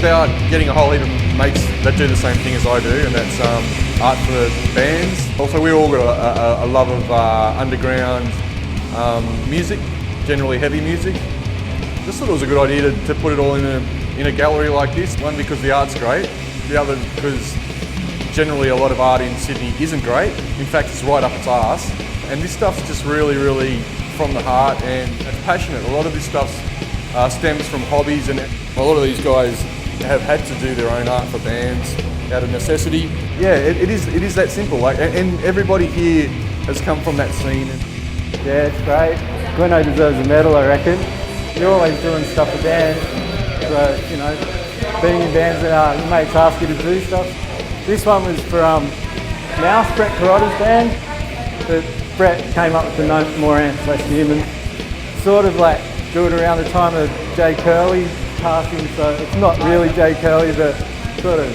about getting a whole heap of mates that do the same thing as I do, and that's art for bands. Also, we all got a love of underground music, generally heavy music. Just thought it was a good idea to put it all in a gallery like this. One, because the art's great. The other, because generally a lot of art in Sydney isn't great. In fact, it's right up its arse. And this stuff's just really, really from the heart, and it's passionate. A lot of this stuff stems from hobbies, and a lot of these guys have had to do their own art for bands out of necessity. Yeah, it is that simple. Like, and everybody here has come from that scene. Yeah, it's great. Glenno deserves a medal, I reckon. You're always doing stuff for bands, so, you know, being in bands that your mates ask you to do stuff. This one was for Mouse, Brett Carotta's band. But Brett came up with the No More Ants, Less Humans. Sort of like do it around the time of Jay Curley passing, so it's not really Jay Curley, but sort of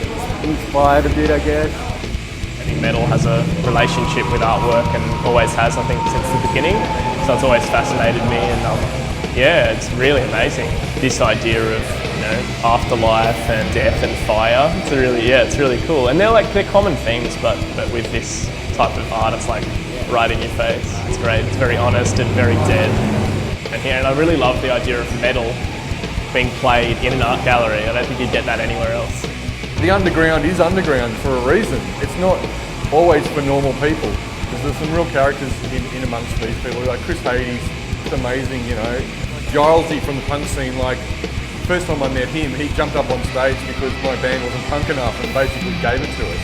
inspired a bit, I guess. Heavy metal has a relationship with artwork and always has, I think, since the beginning. So it's always fascinated me, and yeah, it's really amazing. This idea of, you know, afterlife and death and fire. It's really cool. And they're common themes, but with this type of art, it's like right in your face. It's great. It's very honest and very dead. And I really love the idea of metal being played in an art gallery. I don't think you'd get that anywhere else. The underground is underground for a reason. It's not always for normal people. There's some real characters in amongst these people. Like Chris Hades, it's amazing, you know. Gilesy from the punk scene, like, first time I met him, he jumped up on stage because my band wasn't punk enough and basically gave it to us.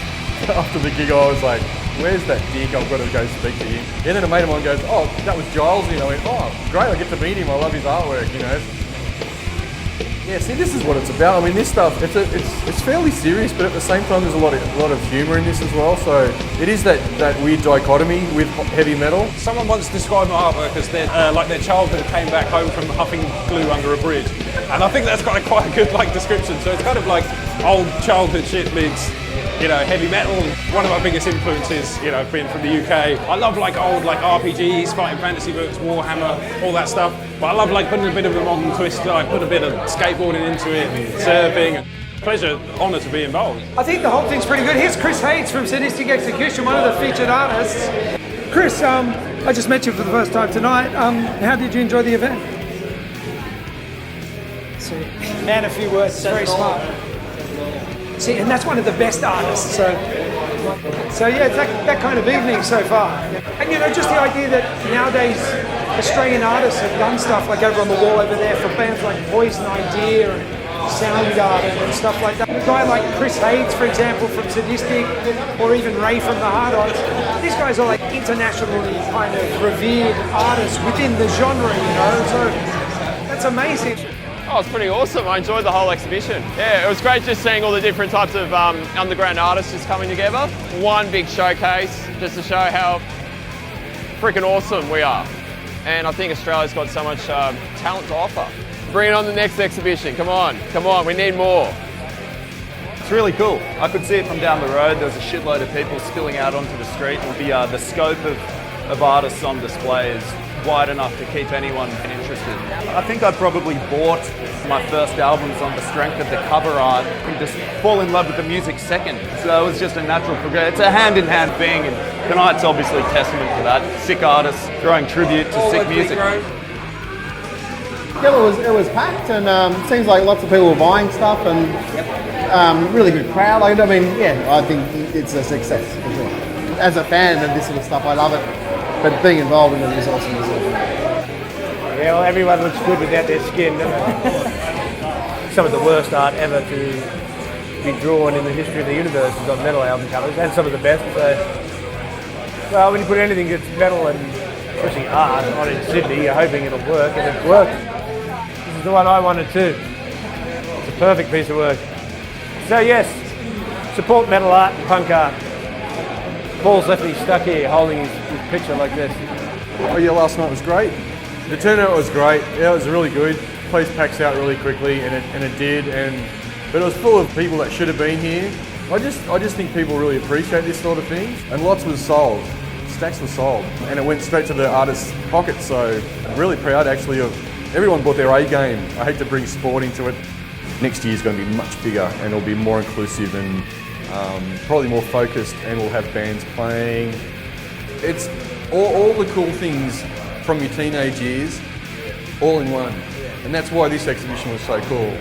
After the gig, I was like, where's that dick? I've got to go speak to him. And then a mate of mine goes, oh, that was Gilesy. And I went, oh, great, I get to meet him. I love his artwork, you know. Yeah, see, this is what it's about. I mean, this stuff, it's fairly serious, but at the same time, there's a lot of humour in this as well. So it is that weird dichotomy with heavy metal. Someone once described my artwork as their childhood came back home from huffing glue under a bridge, and I think that's quite a good description. So it's kind of like old childhood shit meets, you know, heavy metal. One of my biggest influences, you know, being from the UK, I love old RPGs, fighting fantasy books, Warhammer, all that stuff. But I love putting a bit of a modern twist, put a bit of skateboarding into it, surfing. Pleasure, honour to be involved. I think the whole thing's pretty good. Here's Chris Hades from Sadistic Execution, one of the featured artists. Chris, I just met you for the first time tonight. How did you enjoy the event? Man, a few words, very smart. See, and that's one of the best artists. So yeah, it's that kind of evening so far. And you know, just the idea that nowadays Australian artists have done stuff like over on the wall over there for bands like Poison Idea and Soundgarden and stuff like that. A guy like Chris Hades, for example, from Sadistic, or even Ray from the Hard Odds. These guys are like internationally kind of revered artists within the genre, you know. So that's amazing. Oh, it's pretty awesome. I enjoyed the whole exhibition. Yeah, it was great just seeing all the different types of underground artists just coming together. One big showcase just to show how freaking awesome we are. And I think Australia's got so much talent to offer. Bring on the next exhibition. Come on, we need more. It's really cool. I could see it from down the road. There was a shitload of people spilling out onto the street. The scope of artists on display is wide enough to keep anyone interested. I think I probably bought my first albums on the strength of the cover art and just fall in love with the music second. So it was just a natural progression. It's a hand-in-hand thing, and tonight's obviously testament to that. Sick artists throwing tribute to sick music. Yeah, it was packed, and it seems like lots of people were buying stuff, and really good crowd. I mean, yeah, I think it's a success for sure. As a fan of this sort of stuff, I love it. But being involved in it is awesome as well. Yeah, well, everyone looks good without their skin, don't they? Some of the worst art ever to be drawn in the history of the universe is on metal album covers, and some of the best. So, well, when you put anything that's metal and especially art on in Sydney, you're hoping it'll work, and it's worked. This is the one I wanted too. It's a perfect piece of work. So yes, support metal art and punk art. Paul's left me stuck here holding his picture like this. Oh yeah, last night was great. The turnout was great. Yeah, it was really good. The place packs out really quickly, and it did. But it was full of people that should have been here. I just think people really appreciate this sort of thing. And lots was sold. Stacks were sold, and it went straight to the artist's pocket. So I'm really proud actually of everyone brought their A game. I hate to bring sport into it. Next year's going to be much bigger and it'll be more inclusive and probably more focused, and we'll have bands playing. It's all the cool things from your teenage years, all in one. And that's why this exhibition was so cool.